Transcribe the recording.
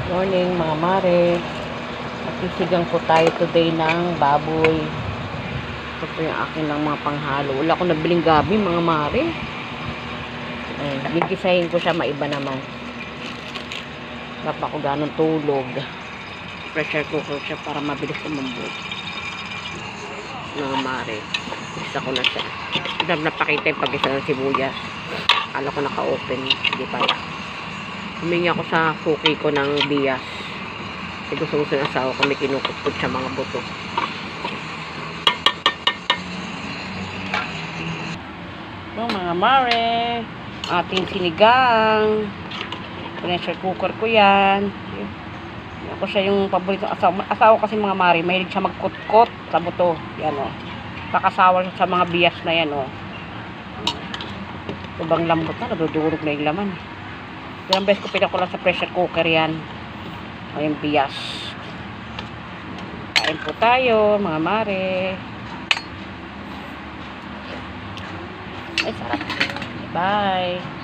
Morning mga mare. Magsisigang po tayo today ng baboy. Ito po yung akin lang mga panghalo. Wala akong nabiling gabi mga mare. Gigisahin ko siya, maiba naman. Wala pa ako ganong tulog. Pressure cooker siya para mabilis lumambot. Mga mare. Isa ko na siya. Napakita yung pag-isa ng sibuyas. Akala ko naka-open. Hindi pala. Humingi ako sa suki ko ng bias. Kasi gusto ng asawa ko, may kinukupot siya mga buto. So, mga mare, ating sinigang. Pressure cooker ko yan. Ako siya yung paborito. Asawa kasi mga mare, mahilig siya magkot-kot sa buto. Yan o. Pakasawa siya sa mga bias na yan o. Ibang lambot na, nadudurog na yung laman. Ilang beses ko pinakula sa pressure cooker yan. Ayun, bias. Kain po tayo, mga mare. Ay, sarap. Bye.